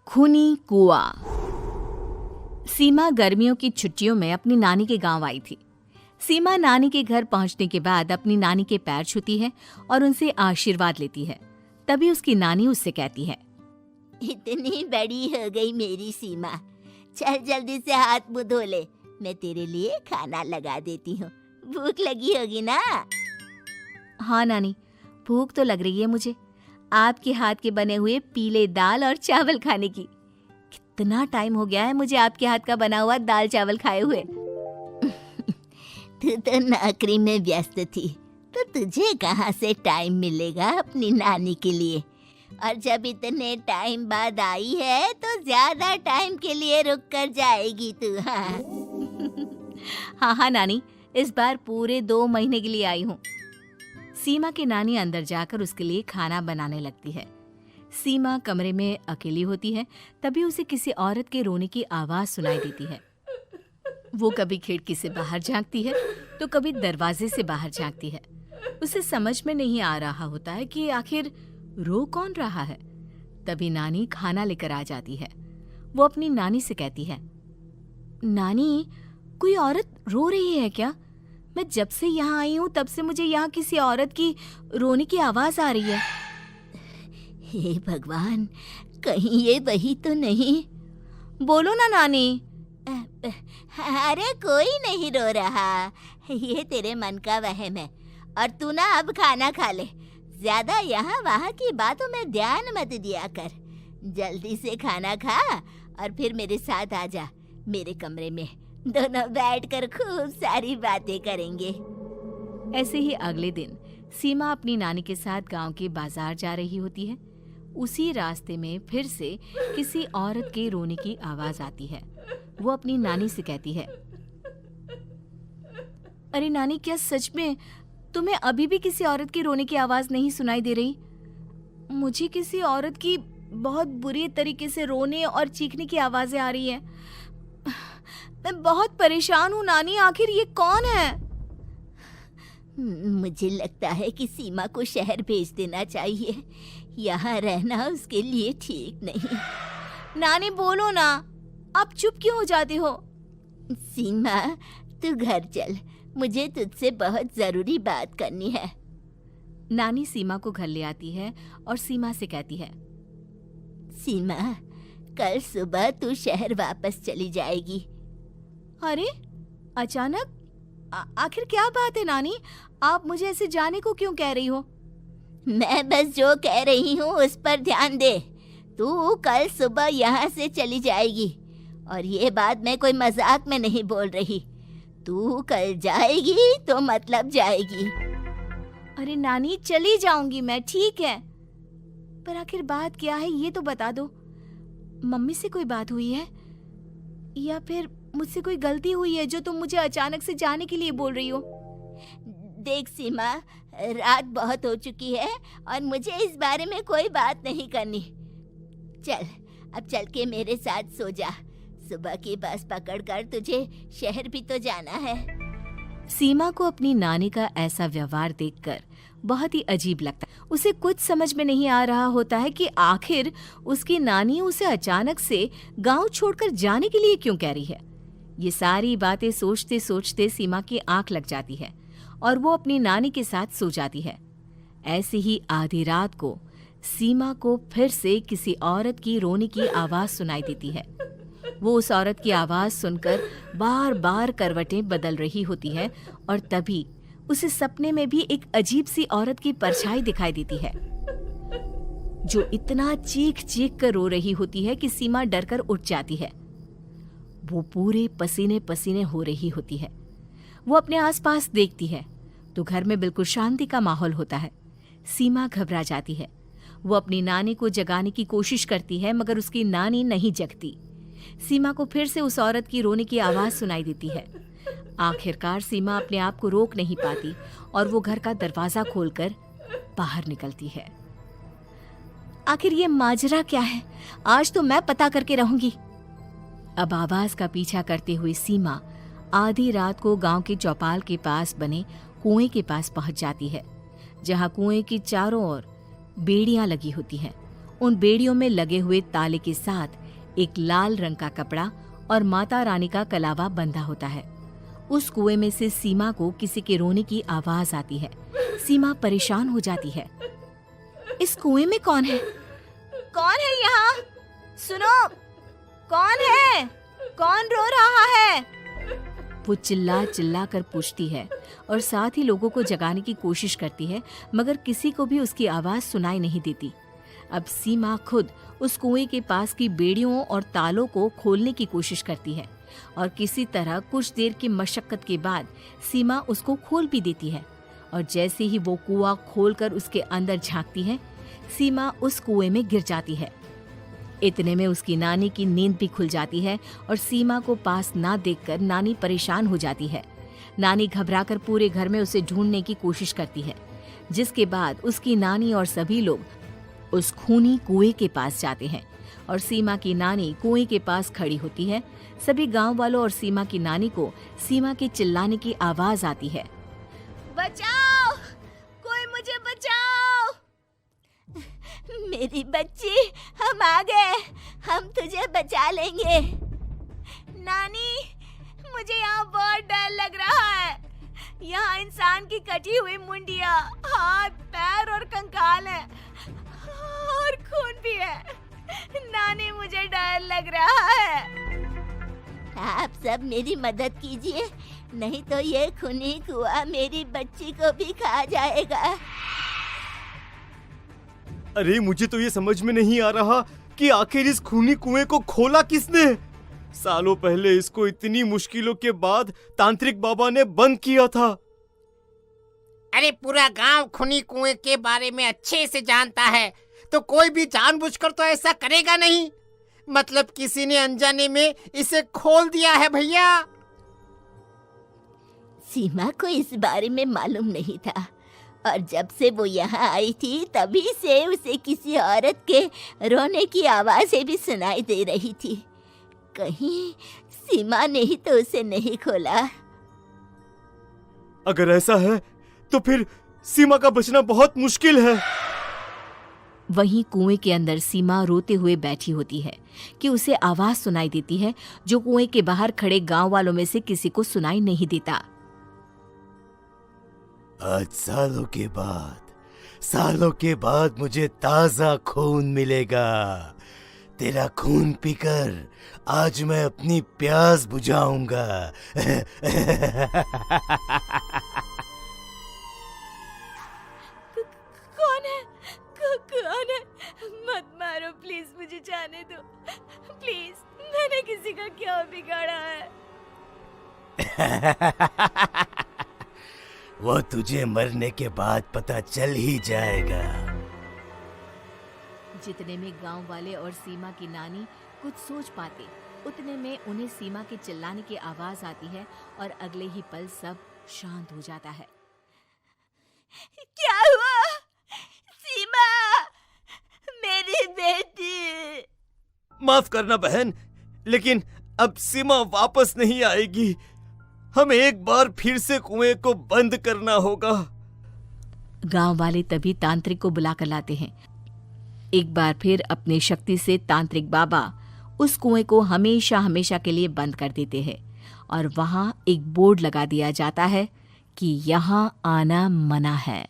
खूनी कुआं। सीमा गर्मियों की छुट्टियों में अपनी नानी के गांव आई थी। सीमा नानी के घर पहुंचने के बाद अपनी नानी के पैर छूती है और उनसे आशीर्वाद लेती है। तभी उसकी नानी उससे कहती है, इतनी बड़ी हो गई मेरी सीमा, चल जल्दी से हाथ मुंह धो ले, मैं तेरे लिए खाना लगा देती हूँ। भूख लगी होगी ना? हाँ नानी, भूख तो लग रही है मुझे, आपके हाथ के बने हुए पीले दाल और चावल खाने की। कितना टाइम हो गया है मुझे आपके हाथ का बना हुआ दाल चावल खाए हुए। तू तो नौकरी में व्यस्त थी, तो तुझे कहाँ से टाइम मिलेगा अपनी नानी के लिए? और जब इतने टाइम बाद आई है तो ज्यादा टाइम के लिए रुक कर जाएगी तू। हाँ नानी, इस बार पूरे 2 महीने के लिए आई हूँ। सीमा की नानी अंदर जाकर उसके लिए खाना बनाने लगती है। सीमा कमरे में अकेली होती है, तभी उसे किसी औरत के रोने की आवाज सुनाई देती है। वो कभी खिड़की से बाहर झांकती है तो कभी दरवाजे से बाहर झांकती है। उसे समझ में नहीं आ रहा होता है कि आखिर रो कौन रहा है। तभी नानी खाना लेकर आ जाती है। वो अपनी नानी से कहती है, नानी, कोई औरत रो रही है क्या? मैं जब से यहाँ आई हूँ तब से मुझे यहाँ किसी औरत की रोने की आवाज आ रही है। हे भगवान, कहीं ये वही तो नहीं? बोलो ना नानी। अरे कोई नहीं रो रहा, ये तेरे मन का वहम है। और तू ना अब खाना खा ले, ज्यादा यहाँ वहाँ की बातों में ध्यान मत दिया कर। जल्दी से खाना खा और फिर मेरे साथ आ जा मेरे कमरे में, दोनों बैठकर खूब सारी बातें करेंगे। ऐसे ही अगले दिन सीमा अपनी नानी के साथ गांव के बाजार जा रही होती है। उसी रास्ते में फिर से किसी औरत के रोने की आवाज आती है। वो अपनी नानी से कहती है, अरे नानी, क्या सच में तुम्हें अभी भी किसी औरत की रोने की आवाज नहीं सुनाई दे रही? मुझे किसी औरत की बहुत बुरी तरीके से रोने और चीखने की आवाजें आ रही है। मैं बहुत परेशान हूँ नानी, आखिर ये कौन है? मुझे लगता है कि सीमा को शहर भेज देना चाहिए, यहाँ रहना उसके लिए ठीक नहीं। नानी बोलो ना, आप चुप क्यों हो जाते हो? सीमा, तू घर चल, मुझे तुझसे बहुत जरूरी बात करनी है। नानी सीमा को घर ले आती है और सीमा से कहती है, सीमा, कल सुबह तू शहर वापस चली जाएगी। अरे अचानक? आखिर क्या बात है नानी, आप मुझे ऐसे जाने को क्यों कह रही हो? मैं बस जो कह रही हूँ उस पर ध्यान दे। तू कल सुबह यहाँ से चली जाएगी, और ये बात मैं कोई मजाक में नहीं बोल रही। तू कल जाएगी तो मतलब जाएगी। अरे नानी, चली जाऊंगी मैं, ठीक है, पर आखिर बात क्या है ये तो बता दो। मम्मी से कोई बात हुई है या फिर मुझसे कोई गलती हुई है जो तुम मुझे अचानक से जाने के लिए बोल रही हो? देख सीमा, रात बहुत हो चुकी है और मुझे इस बारे में कोई बात नहीं करनी। चल, अब चल के मेरे साथ सो जा। सुबह की बस पकड़कर तुझे शहर भी तो जाना है। सीमा को अपनी नानी का ऐसा व्यवहार देखकर बहुत ही अजीब लगता है। उसे कुछ समझ में नहीं आ रहा होता है कि आखिर उसकी नानी उसे अचानक से गांव छोड़कर जाने के लिए क्यों कह रही है। ये सारी बातें सोचते सोचते सीमा की आंख लग जाती है और वो अपनी नानी के साथ सो जाती है। ऐसी ही आधी रात को सीमा को फिर से किसी औरत की रोने की आवाज सुनाई देती है। वो उस औरत की आवाज सुनकर बार बार करवटें बदल रही होती है और तभी उसे सपने में भी एक अजीब सी औरत की परछाई दिखाई देती है, जो इतना चीख चीख कर रो रही होती है कि सीमा डरकर उठ जाती है। वो पूरे पसीने पसीने हो रही होती है। वो अपने आसपास देखती है तो घर में बिल्कुल शांति का माहौल होता है। सीमा घबरा जाती है। वो अपनी नानी को जगाने की कोशिश करती है, मगर उसकी नानी नहीं जगती। सीमा को फिर से उस औरत की रोने की आवाज सुनाई देती है। आखिरकार सीमा अपने आप को रोक नहीं पाती और वो घर का दरवाजा खोलकर बाहर निकलती है। आखिर ये माजरा क्या है? आज तो मैं पता करके रहूंगी। अब आवाज का पीछा करते हुए सीमा आधी रात को गांव के चौपाल के पास बने कुएं के पास पहुंच जाती है, जहां कुएं की चारों ओर बेड़ियां लगी होती हैं उन बेड़ियों में लगे हुए ताले के साथ एक लाल रंग का कपड़ा और माता रानी का कलावा बंधा होता है। उस कुएं में से सीमा को किसी के रोने की आवाज आती है। सीमा परेशान हो जाती है। इस कुएं में कौन है? कौन है यहाँ? सुनो, कौन है? कौन रो रहा है? वो चिल्ला चिल्ला कर पूछती है और साथ ही लोगों को जगाने की कोशिश करती है, मगर किसी को भी उसकी आवाज सुनाई नहीं देती। अब सीमा खुद उस कुएं के पास की बेड़ियों और तालों को खोलने की कोशिश करती है और किसी तरह कुछ देर की मशक्कत के बाद सीमा उसको खोल भी देती है। और जैसे ही वो कुआं खोलकर उसके अंदर झांकती है, सीमा उस कुएं में गिर जाती है। इतने में उसकी नानी की नींद भी खुल जाती है और सीमा को पास ना देखकर नानी परेशान हो जाती है। नानी घबराकर पूरे घर में उसे ढूंढने की कोशिश करती है, जिसके बाद उसकी नानी और सभी लोग उस खूनी कुएं के पास जाते हैं और सीमा की नानी कुएं के पास खड़ी होती है। सभी गांव वालों और सीमा की नानी को सीमा के चिल्लाने की आवाज आती है। बचाओ, कोई मुझे बचाओ। मेरी बच्ची, हम आ गए, हम तुझे बचा लेंगे। नानी, मुझे यहाँ बहुत डर लग रहा है। यहाँ इंसान की कटी हुई मुंडिया, हाथ, पैर और कंकाल है और खून भी है। नानी, मुझे डर लग रहा है। आप सब मेरी मदद कीजिए, नहीं तो ये खूनी कुआं मेरी बच्ची को भी खा जाएगा। अरे मुझे तो ये समझ में नहीं आ रहा कि आखिर इस खूनी कुएं को खोला किसने। सालों पहले इसको इतनी मुश्किलों के बाद तांत्रिक बाबा ने बंद किया था। अरे पूरा गांव खूनी कुएं के बारे में अच्छे से जानता है, तो कोई भी जानबूझकर तो ऐसा करेगा नहीं। मतलब किसी ने अनजाने में इसे खोल दिया है भैया। सीमा को इस बारे में मालूम नहीं था और जब से वो यहाँ आई थी तभी से उसे किसी औरत के रोने की आवाजें भी सुनाई दे रही थी। कहीं सीमा ने ही तो उसे नहीं खोला। अगर ऐसा है तो फिर सीमा का बचना बहुत मुश्किल है। वहीं कुएं के अंदर सीमा रोते हुए बैठी होती है कि उसे आवाज सुनाई देती है जो कुएं के बाहर खड़े गांव वालों में से किसी को सुनाई नहीं देता। आज सालों के बाद मुझे ताजा खून मिलेगा। तेरा खून पीकर आज मैं अपनी प्यास बुझाऊंगा। कौन है? मत मारो प्लीज, मुझे जाने दो प्लीज। मैंने किसी का क्या बिगाड़ा है? वो तुझे मरने के बाद पता चल ही जाएगा। जितने में गांव वाले और सीमा की नानी कुछ सोच पाते, उतने में उन्हें सीमा के चिल्लाने की आवाज आती है और अगले ही पल सब शांत हो जाता है। क्या हुआ? सीमा, मेरी बेटी। माफ करना बहन, लेकिन अब सीमा वापस नहीं आएगी। हमें एक बार फिर से कुएं को बंद करना होगा। गांव वाले तभी तांत्रिक को बुला कर लाते हैं। एक बार फिर अपनी शक्ति से तांत्रिक बाबा उस कुएं को हमेशा हमेशा के लिए बंद कर देते हैं और वहां एक बोर्ड लगा दिया जाता है कि यहाँ आना मना है।